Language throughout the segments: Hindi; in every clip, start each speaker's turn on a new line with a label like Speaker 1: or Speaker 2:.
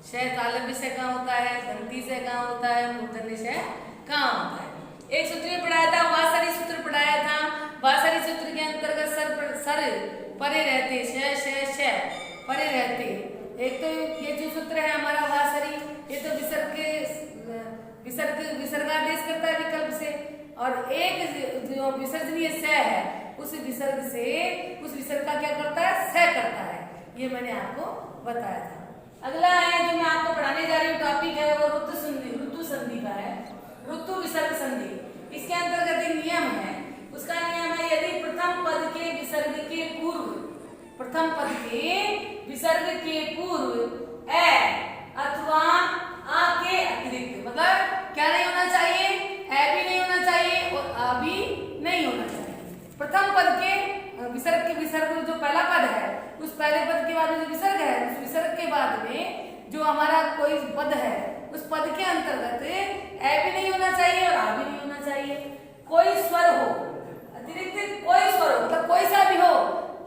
Speaker 1: श तालव्य से कहाँ होता है, दंती से कहाँ होता है, मूर्धन्य से कहाँ होता है। एक सूत्र में पढ़ाया था, वासरी सूत्र पढ़ाया था। वासरी सूत्र के अंतर्गत सर परे रहते, श परे रहते। एक तो ये जो सूत्र है हमारा वासरी, ये तो विसर्गादेश करता है विकल्प से, और एक जो विसर्जनीय स है उस विसर्ग का क्या करता है, स करता है। ये मैंने आपको बताया था। अगला है जो मैं आपको पढ़ाने जा रही हूँ टॉपिक है वो ऋतु संधि का है, ऋतु विसर्ग संधि। इसके अंतर्गत एक नियम है, उसका नियम है यदि प्रथम पद के विसर्ग के पूर्व ए अथवा आ के अतिरिक्त, मतलब क्या नहीं होना चाहिए, ए भी नहीं होना चाहिए और आ भी नहीं होना चाहिए। प्रथम पद के विसर्ग जो पहला पद है, उस पहले पद के बाद में जो विसर्ग है, उस विसर्ग के बाद में जो हमारा कोई पद है, उस पद के अंतर्गत ए भी नहीं होना चाहिए और आ भी नहीं होना चाहिए। कोई स्वर हो, अतिरिक्त कोई स्वर हो, मतलब कोई सा भी हो,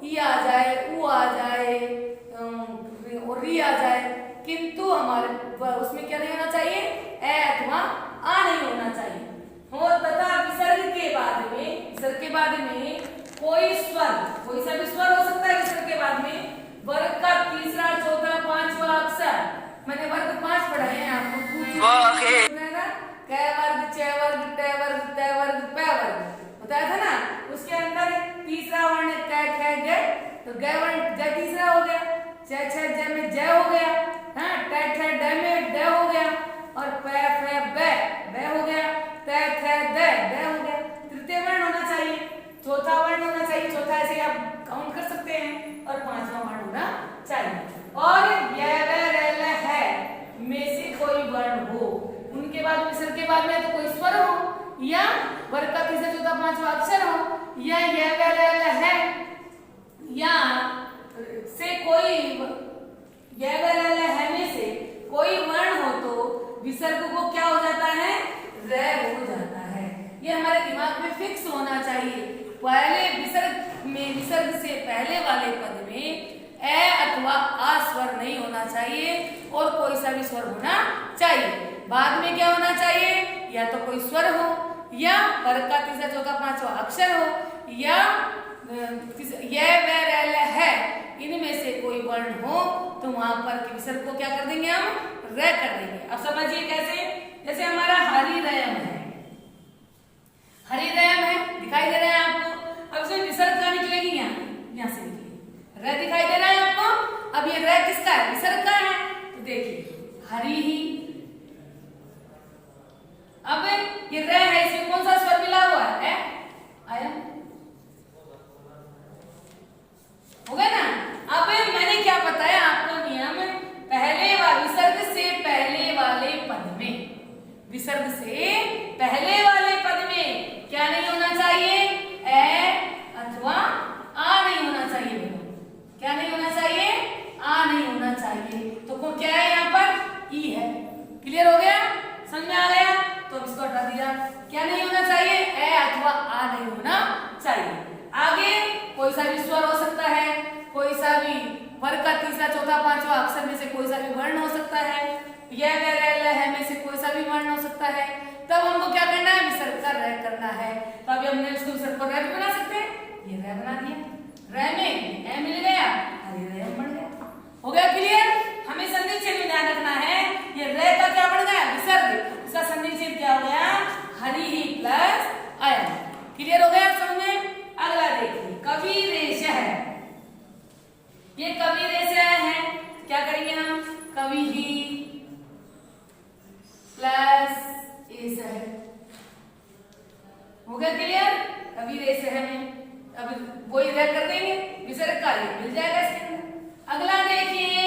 Speaker 1: ई आ जाए, ऊ आ जाए और री आ जाए, किंतु हमारे उसमें क्या नहीं होना चाहिए, ए अथवा आ नहीं होना चाहिए। और तथा विसर्ग के बाद में कोई स्वर, कोई सा भी स्वर हो सकता है विसर्ग के बाद में, वर्ग का तीसरा, चौथा, पांचवा अक्षर, मैंने वर्ग 5 पढ़ाए हैं आपको, क वर्ग, च वर्ग, ट वर्ग, त वर्ग, प वर्ग बताया था ना। उसके अंदर तीसरा वर्ण क ख ग, तो ग वर्ण ग तीसरा हो गया, च छ ज में ज हो गया, हाँ, ट ठ ड में ड हो गया, और प फ ब हो गया, त थ द हो गया। तृतीय वर्ण होना चाहिए, चौथा वर्ण होना चाहिए, चौथा ऐसे आप काउंट कर सकते हैं, और पांचवा वर्ण होना चाहिए। और य व र ल है में से कोई वर्ण हो, उनके बाद विसर्ग के बाद में तो कोई स्वर हो, या वर्ग का तीसरा, चौथा, पांचवा अक्षर हो, या य व र ल है या से कोई य व र ल है में से कोई वर्ण हो तो विसर्ग को क्या हो जाता है, र हो जाता है। ये हमारे दिमाग में फिक्स होना चाहिए। पहले विसर्ग से पहले वाले पद में ए अथवा आ स्वर नहीं होना चाहिए और कोई सा भी स्वर होना चाहिए। बाद में क्या होना चाहिए, या तो कोई स्वर हो, या वर्ग का तीसरा, चौथा, पांचवा अक्षर हो, या य व र ल है, इनमें से कोई वर्ण हो, तो वहां पर विसर्ग को क्या कर देंगे, हम र कर देंगे। अब समझिए कैसे, जैसे हमारा हरिदयम है, हरिदयम है, दिखाई दे रहा है आपको। अब इसमें विसर्ग कहाँ निकलेगी, यहाँ से निकलेगी, र दिखाई दे रहा है आपको। अब ये र किसका है, विसर्ग का है, तो देखिए हरि ही। अब ये र है, इसमें कौन सा स्वर मिला हुआ है, आया हो गया ना। अब मैंने क्या बताया आपको नियम, विसर्ग से पहले वाले पद में, विसर्ग से पहले वाले पद में क्या नहीं होना चाहिए, ए अथवा आ नहीं होना चाहिए। क्या नहीं होना चाहिए, आ नहीं होना चाहिए। तो क्या है यहाँ पर, ई है। क्लियर हो गया, समझ में आ गया, तो अब इसको हटा दिया। क्या नहीं होना चाहिए, ए अथवा आ नहीं होना चाहिए। आगे कोई सा भी स्वर हो सकता है, कोई सा भी वर्ग का तीसरा, चौथा, पांचवा अक्षर में से कोई सा भी वर्ण हो सकता है, य व र ल है में से कोई सा भी वर्ण हो सकता है। तब हमको क्या करना है, विसर्ग का र करना है। तो अभी हमने उसको विसर्ग को र भी बना सकते हैं, ये र बना दिया, र में ए मिल गया, हरिदयम बन गया। हो गया क्लियर। हमें संधि छेद में ध्यान रखना है, ये र का क्या बन गया, विसर्ग, उसका संधि छेद क्या हो गया, हरि ही प्लस अयम। क्लियर हो गया समझ में। अगला देखिए, कवि रेश है, ये कवि रेश है, क्या करेंगे हम, कवि ही प्लस एस है। हो गया क्लियर, कवि रेश है में अब वही रह कर देंगे, विसर्ग का मिल जाएगा इसके अंदर। अगला देखिए,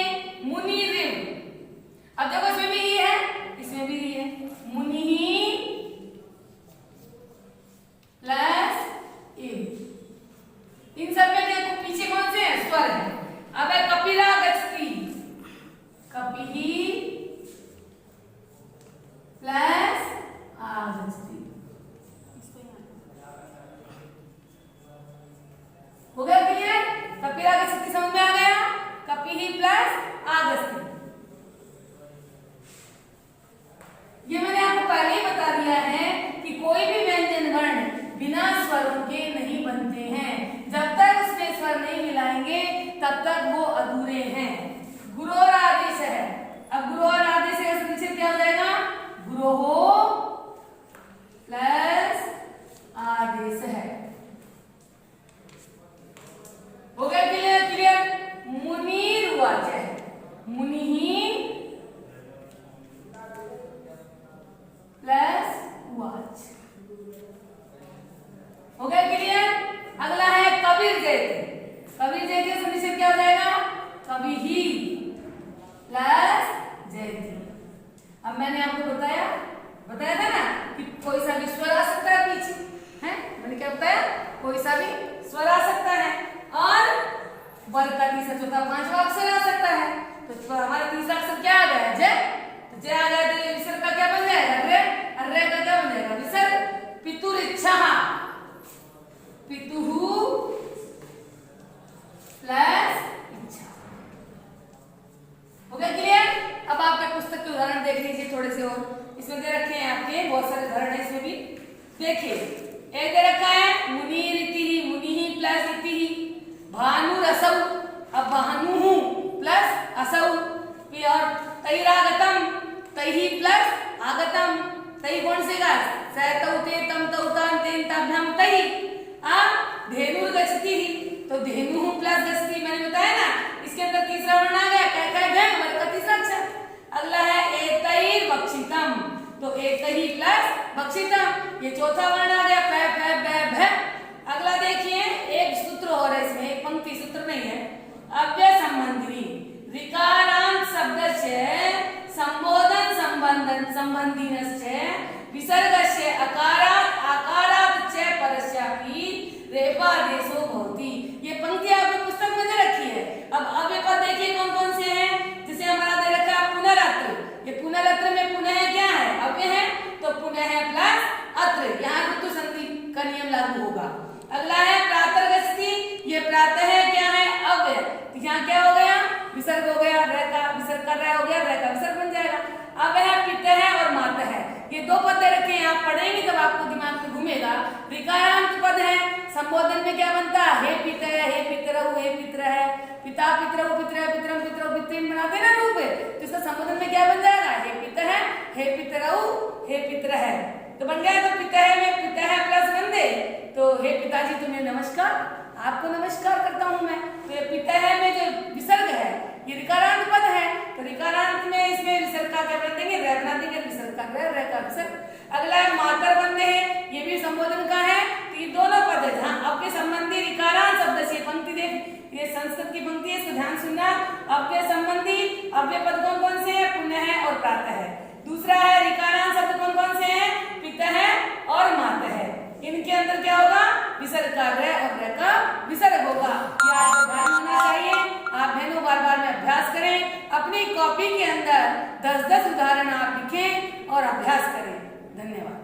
Speaker 1: अब मैंने आपको बताया था ना कि कोई सा भी स्वर आ सकता है पीछे, है? मैंने क्या बताया? कोई सा भी स्वर आ सकता है और वर्ग का तीसरा चौथा पांचवा अक्षर आ सकता है। तो हमारा तीसरा अक्षर क्या आ गया? जय। तो जय आ गया तो विसर्ग का क्या बन जाएगा? रे। और रे का क्या बन जाएगा? विसर्ग। पितुरिच्छः, पितुः प्लस इच्छा। हो गया क्लियर? अब आपके पुस्तक के उदाहरण देख लीजिए थोड़े से और। इसमें दे रखे हैं आपके बहुत सारे उदाहरण है इसमें भी। देखिए एक दे रखा है मुनिरिति, मुनिहि प्लस इति, भानुरसौ। अब भानु प्लस असौ, और तैरागतम, तैहि प्लस आगतम। तैहि कौन से गाय? सैतौ ते तम तौ तान तेन ताभ्याम तैहि। अब धेनुर्गच्छति, तो धेनु प्लस गच्छति मैंने बताया ना, इसके अंदर तीसरा वर्ण आ गया कै कै घ, वर्ग का तीसरा अक्षर। अगला है एतैर बक्षितम, तो एतैहि प्लस बक्षितम, ये चौथा वर्ण आ गया पै पै बै भै। अगला देखिए एक सूत्र और है इसमें, एक पंक्ति, सूत्र नहीं है। अव्यय संबंधी ऋकारांत शब्दस्य संबोधन संबंधन संबंधिनस्य विसर्गस्य अकारात् आकारात् च परस्यापि रेफादेशो भवति। ये पंक्ति आपकी पुस्तक में दे रखी है। अब अव्यय पद देखिए कौन कौन से हैं। जैसे हमारा दे रखा है पुनरअत्र, ये पुनरअत्र में पुनः क्या है? अव्यय है, तो पुनः प्लस अत्र, यहाँ ऋतु संधि का नियम लागू होगा। अगला है प्रातर्गच्छति, ये प्रातः है क्या है? अव्यय, यहाँ क्या हो गया? विसर्ग हो गया, रह का विसर्ग कर रहा हो गया, रह का विसर्ग बन जाएगा। अब है पितः है और मातः है, ये दो पद दे रखे हैं, आप पढ़ेंगे तब आपको दिमाग में घूमेगा। ऋकारांत पद है, संबोधन में क्या बनता है? हे पितः, हे पितरौ, हे पितरः, पिता पितरौ, पितरः, पितरम, पितरौ, पितरीम बनाते ना रूप, तो इसका संबोधन में क्या बन जाएगा? हे पितः, हे पितरौ, हे पितरः। तो बन गया, तो पितः में पितः प्लस बंदे, तो हे पिताजी तुम्हें नमस्कार, आपको नमस्कार करता हूं मैं। तो ये पितः में जो विसर्ग है ये ऋकारांत पद है, तो ऋकारांत में इसमें विसर्ग का क्या बना देंगे? रह बना देंगे, विसर्ग का रह का विसर्ग। अगला है मातर बंदे है, ये भी संबोधन का है, तो ये दोनों पद है जहाँ आपके संबंधी ऋकारांत शब्द से पंक्ति देख, ये संस्कृत की पंक्ति है, इसको ध्यान सुनना। आपके संबंधी अव्यय पद कौन कौन से हैं? पुनः है और प्रातः है। दूसरा है ऋकारांत शब्द कौन कौन से हैं? पितः और मातः है। इनके अंदर क्या होगा? विसर्ग का रह और रह का विसर्ग होगा। ये आपको ध्यान होना चाहिए। आप बहनों बार बार में अभ्यास करें, अपनी कॉपी के अंदर 10-10 उदाहरण आप लिखें और अभ्यास करें। धन्यवाद।